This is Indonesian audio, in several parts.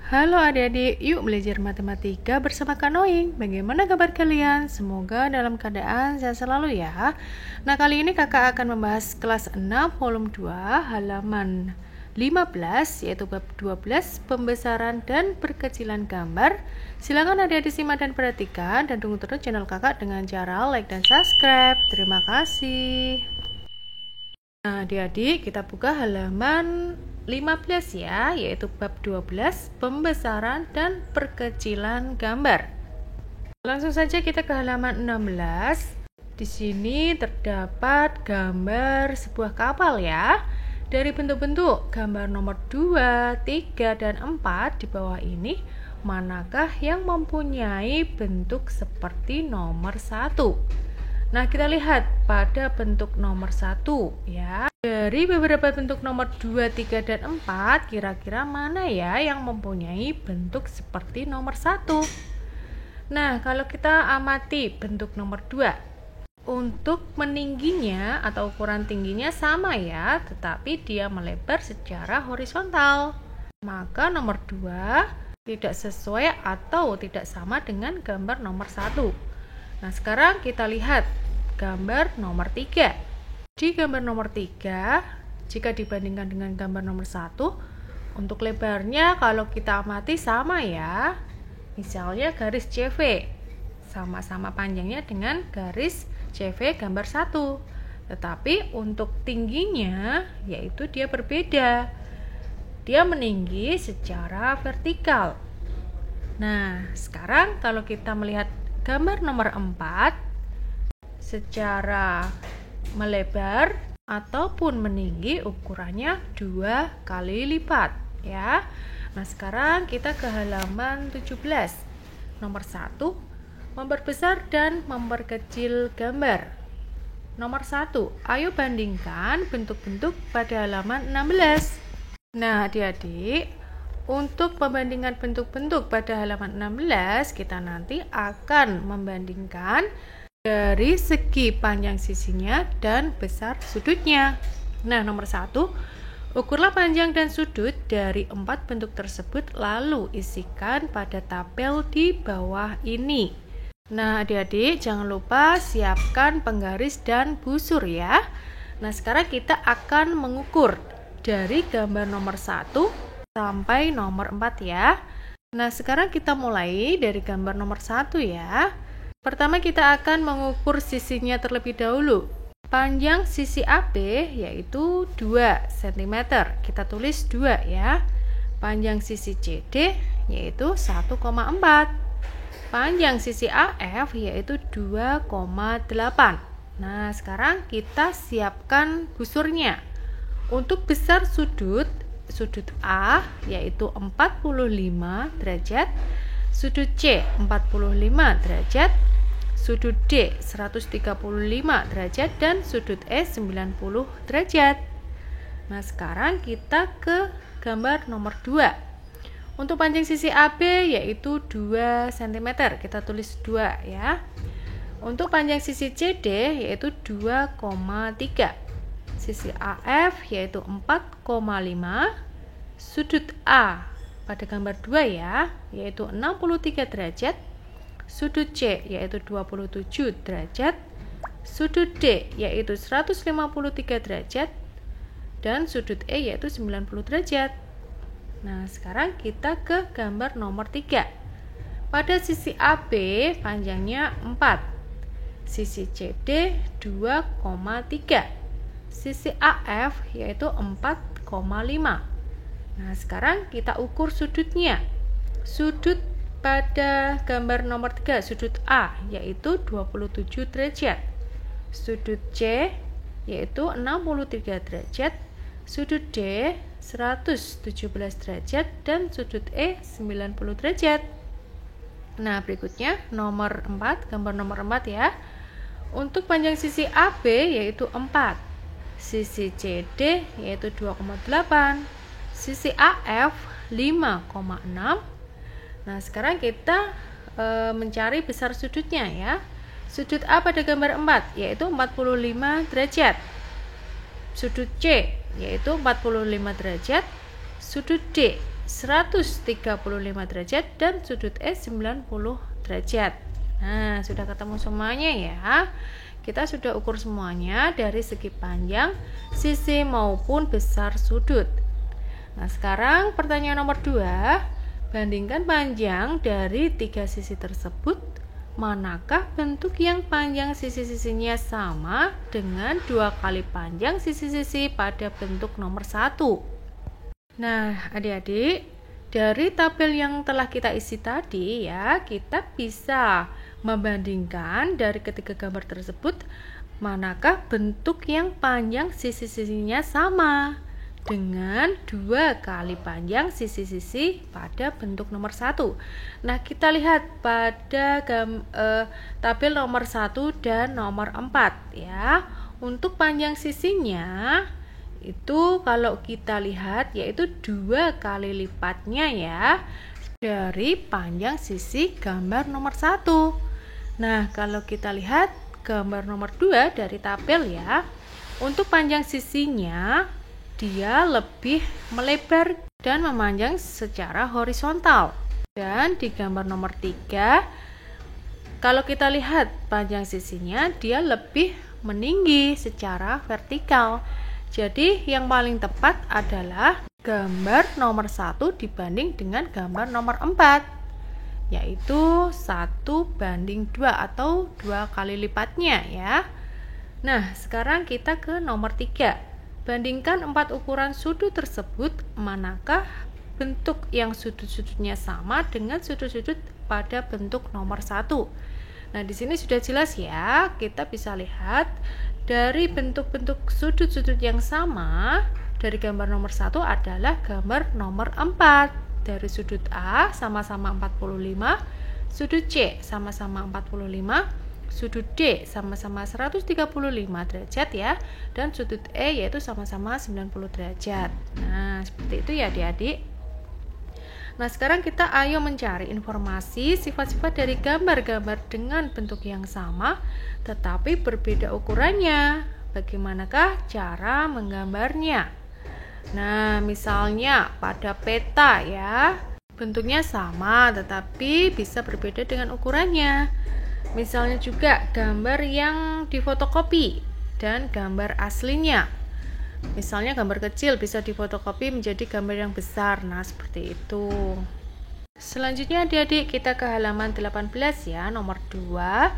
Halo adik-adik, yuk belajar matematika bersama Kak Noing. Bagaimana kabar kalian? Semoga dalam keadaan sehat selalu ya. Nah, kali ini kakak akan membahas kelas 6 volume 2 halaman 15, yaitu bab 12 pembesaran dan perkecilan gambar. Silakan adik-adik simak dan perhatikan, dan tunggu terus channel kakak dengan cara like dan subscribe. Terima kasih. Nah, adik-adik, kita buka halaman 15 ya, yaitu bab 12 pembesaran dan perkecilan gambar. Langsung saja kita ke halaman 16. Di sini terdapat gambar sebuah kapal ya. Dari bentuk-bentuk gambar nomor 2, 3, dan 4 di bawah ini, manakah yang mempunyai bentuk seperti nomor 1? Nah, kita lihat pada bentuk nomor 1 ya. Dari beberapa bentuk nomor 2, 3, dan 4, kira-kira mana ya yang mempunyai bentuk seperti nomor 1? Nah, kalau kita amati bentuk nomor 2, untuk meningginya atau ukuran tingginya sama ya, tetapi dia melebar secara horizontal. Maka nomor 2 tidak sesuai atau tidak sama dengan gambar nomor 1. Nah, sekarang kita lihat gambar nomor 3. Di gambar nomor 3, jika dibandingkan dengan gambar nomor 1, untuk lebarnya kalau kita amati sama ya. Misalnya garis CV, sama-sama panjangnya dengan garis CV gambar 1. Tetapi untuk tingginya, yaitu dia berbeda. Dia meninggi secara vertikal. Nah, sekarang kalau kita melihat gambar nomor 4, secara melebar ataupun meninggi ukurannya 2 kali lipat ya. Nah, sekarang kita ke halaman 17. Nomor 1, memperbesar dan memperkecil gambar. Nomor 1, ayo bandingkan bentuk-bentuk pada halaman 16. Nah, adik-adik, untuk membandingkan bentuk-bentuk pada halaman 16, kita nanti akan membandingkan dari segi panjang sisinya dan besar sudutnya. Nah, nomor 1, ukurlah panjang dan sudut dari 4 bentuk tersebut, lalu isikan pada tabel di bawah ini. Nah, adik-adik, jangan lupa siapkan penggaris dan busur ya. Nah, sekarang kita akan mengukur dari gambar nomor 1 sampai nomor 4 ya. Nah, sekarang kita mulai dari gambar nomor 1 ya. Pertama kita akan mengukur sisinya terlebih dahulu. Panjang sisi AB yaitu 2 cm. Kita tulis 2 ya. Panjang sisi CD yaitu 1,4. Panjang sisi AF yaitu 2,8. Nah, sekarang kita siapkan busurnya. Untuk besar sudut A yaitu 45 derajat, sudut C 45 derajat, sudut D 135 derajat, dan sudut E 90 derajat. Nah, sekarang kita ke gambar nomor 2. Untuk panjang sisi AB yaitu 2 cm. Kita tulis 2 ya. Untuk panjang sisi CD yaitu 2,3. Sisi AF yaitu 4,5. Sudut A pada gambar 2 ya, yaitu 63 derajat, sudut C yaitu 27 derajat, sudut D yaitu 153 derajat, dan sudut E yaitu 90 derajat. Nah, sekarang kita ke gambar nomor 3. Pada sisi AB panjangnya 4, sisi CD 2,3, sisi AF yaitu 4,5. Nah, sekarang kita ukur sudutnya. Sudut pada gambar nomor 3, sudut A yaitu 27 derajat, sudut C yaitu 63 derajat, sudut D 117 derajat, dan sudut E 90 derajat. Nah, berikutnya nomor 4, gambar nomor 4 ya. Untuk panjang sisi AB yaitu 4, sisi CD yaitu 2,8, sisi AF 5,6. Nah, sekarang kita mencari besar sudutnya ya. Sudut A pada gambar 4 yaitu 45 derajat. Sudut C yaitu 45 derajat. Sudut D 135 derajat dan sudut E 90 derajat. Nah, sudah ketemu semuanya ya. Kita sudah ukur semuanya dari segi panjang, sisi maupun besar sudut. Nah, sekarang pertanyaan nomor 2. Bandingkan panjang dari 3 sisi tersebut. Manakah bentuk yang panjang sisi-sisinya sama dengan 2 kali panjang sisi-sisi pada bentuk nomor 1? Nah, adik-adik, dari tabel yang telah kita isi tadi ya, kita bisa membandingkan dari ketiga gambar tersebut manakah bentuk yang panjang sisi-sisinya sama dengan 2 kali panjang sisi-sisi pada bentuk nomor 1. Nah, kita lihat pada tabel nomor 1 dan nomor 4 ya. Untuk panjang sisinya itu kalau kita lihat yaitu 2 kali lipatnya ya dari panjang sisi gambar nomor 1. Nah, kalau kita lihat gambar nomor 2 dari tabel ya, untuk panjang sisinya dia lebih melebar dan memanjang secara horizontal. Dan di gambar nomor 3, kalau kita lihat panjang sisinya dia lebih meninggi secara vertikal. Jadi yang paling tepat adalah gambar nomor 1 dibanding dengan gambar nomor 4, yaitu 1:2 atau 2 kali lipatnya ya. Nah, sekarang kita ke nomor 3. Bandingkan 4 ukuran sudut tersebut, manakah bentuk yang sudut-sudutnya sama dengan sudut-sudut pada bentuk nomor 1. Nah, di sini sudah jelas ya, kita bisa lihat dari bentuk-bentuk sudut-sudut yang sama dari gambar nomor 1 adalah gambar nomor 4. Dari sudut A sama-sama 45, sudut C sama-sama 45, sudut D sama-sama 135 derajat ya, dan sudut E yaitu sama-sama 90 derajat. Nah, seperti itu ya adik-adik. Nah, sekarang kita ayo mencari informasi sifat-sifat dari gambar-gambar dengan bentuk yang sama tetapi berbeda ukurannya. Bagaimanakah cara menggambarnya? Nah, misalnya pada peta ya, bentuknya sama tetapi bisa berbeda dengan ukurannya. Misalnya juga gambar yang difotokopi dan gambar aslinya. Misalnya gambar kecil bisa difotokopi menjadi gambar yang besar. Nah, seperti itu. Selanjutnya adik-adik kita ke halaman 18 ya, nomor 2.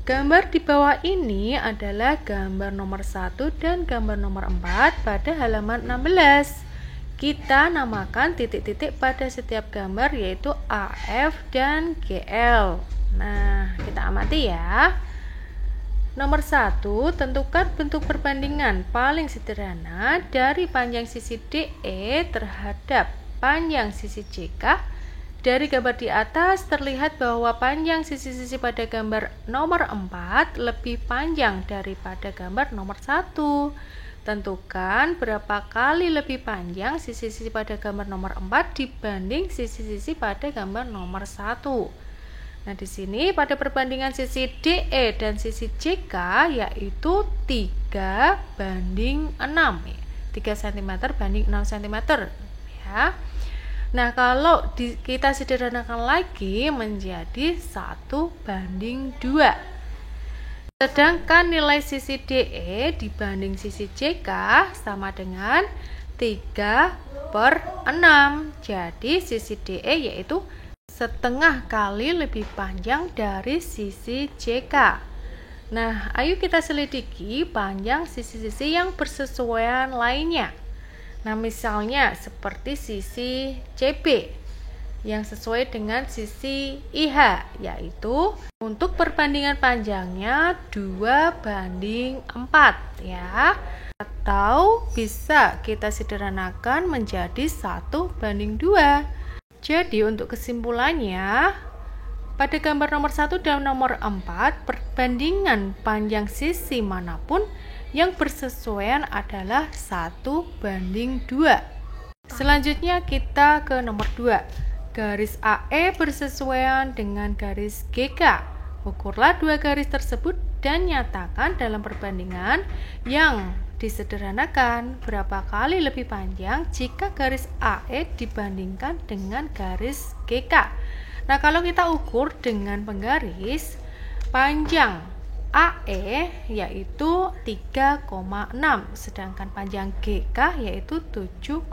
Gambar di bawah ini adalah gambar nomor 1 dan gambar nomor 4 pada halaman 16. Kita namakan titik-titik pada setiap gambar yaitu AF dan GL. Nah, kita amati ya. Nomor 1, tentukan bentuk perbandingan paling sederhana dari panjang sisi DE terhadap panjang sisi CK. Dari gambar di atas terlihat bahwa panjang sisi-sisi pada gambar nomor 4 lebih panjang daripada gambar nomor 1. Tentukan berapa kali lebih panjang sisi-sisi pada gambar nomor 4 dibanding sisi-sisi pada gambar nomor 1. Nah, di sini pada perbandingan sisi DE dan sisi CK yaitu 3:6 ya. 3 cm banding 6 cm ya. Nah, kalau kita sederhanakan lagi menjadi 1:2. Sedangkan nilai sisi DE dibanding sisi CK sama dengan 3/6. Jadi sisi DE yaitu setengah kali lebih panjang dari sisi CK. Nah, ayo kita selidiki panjang sisi-sisi yang bersesuaian lainnya. Nah, misalnya seperti sisi CB yang sesuai dengan sisi IH, yaitu untuk perbandingan panjangnya 2:4 ya. Atau bisa kita sederhanakan menjadi 1:2. Jadi untuk kesimpulannya, pada gambar nomor 1 dan nomor 4, perbandingan panjang sisi manapun yang bersesuaian adalah 1:2. Selanjutnya kita ke nomor 2. Garis AE bersesuaian dengan garis GK. Ukurlah 2 garis tersebut dan nyatakan dalam perbandingan yang disederhanakan. Berapa kali lebih panjang jika garis AE dibandingkan dengan garis GK? Nah, kalau kita ukur dengan penggaris, panjang AE yaitu 3,6, sedangkan panjang GK yaitu 7,2.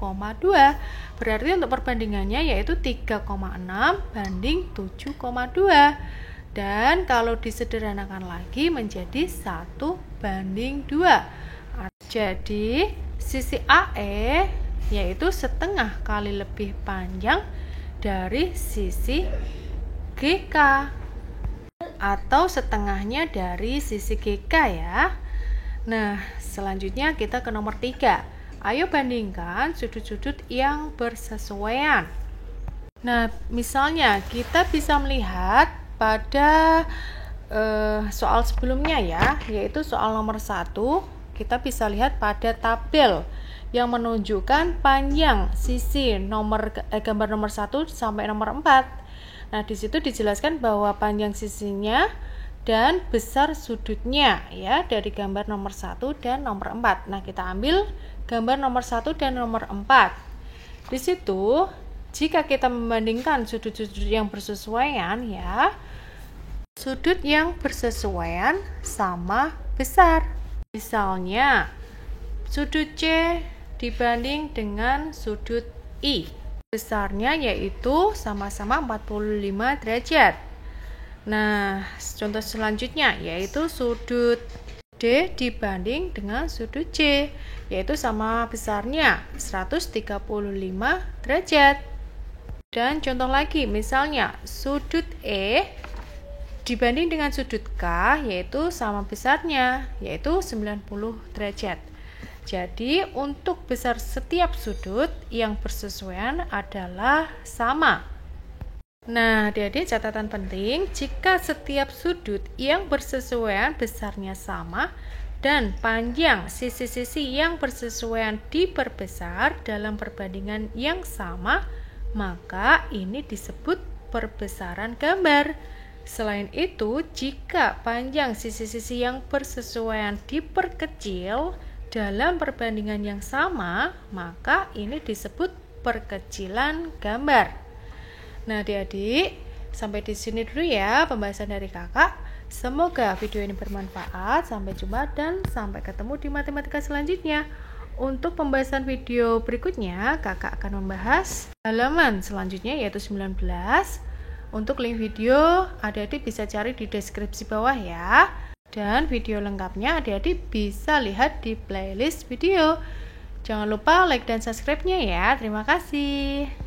Berarti untuk perbandingannya yaitu 3,6 banding 7,2. Dan kalau disederhanakan lagi menjadi 1:2. Jadi sisi AE yaitu setengah kali lebih panjang dari sisi GK, atau setengahnya dari sisi GK ya. Nah, selanjutnya kita ke nomor 3. Ayo bandingkan sudut-sudut yang bersesuaian. Nah, misalnya kita bisa melihat pada soal sebelumnya ya, yaitu soal nomor 1. Kita bisa lihat pada tabel yang menunjukkan panjang sisi gambar nomor 1 sampai nomor 4. Nah, di situ dijelaskan bahwa panjang sisinya dan besar sudutnya ya dari gambar nomor 1 dan nomor 4. Nah, kita ambil gambar nomor 1 dan nomor 4. Di situ jika kita membandingkan sudut-sudut yang bersesuaian ya, sudut yang bersesuaian sama besar. Misalnya, sudut C dibanding dengan sudut I. Besarnya yaitu sama-sama 45 derajat. Nah, contoh selanjutnya yaitu sudut D dibanding dengan sudut C, yaitu sama besarnya 135 derajat. Dan contoh lagi, misalnya sudut E dibanding dengan sudut K, yaitu sama besarnya, yaitu 90 derajat. Jadi, untuk besar setiap sudut yang bersesuaian adalah sama. Nah, adik-adik, catatan penting, jika setiap sudut yang bersesuaian besarnya sama dan panjang sisi-sisi yang bersesuaian diperbesar dalam perbandingan yang sama, maka ini disebut perbesaran gambar. Selain itu, jika panjang sisi-sisi yang bersesuaian diperkecil dalam perbandingan yang sama, maka ini disebut perkecilan gambar. Nah, adik-adik, sampai di sini dulu ya pembahasan dari kakak. Semoga video ini bermanfaat. Sampai jumpa dan sampai ketemu di matematika selanjutnya. Untuk pembahasan video berikutnya, kakak akan membahas halaman selanjutnya yaitu 19. Untuk link video, adik-adik bisa cari di deskripsi bawah ya. Dan video lengkapnya adik-adik bisa lihat di playlist video. Jangan lupa like dan subscribe-nya ya. Terima kasih.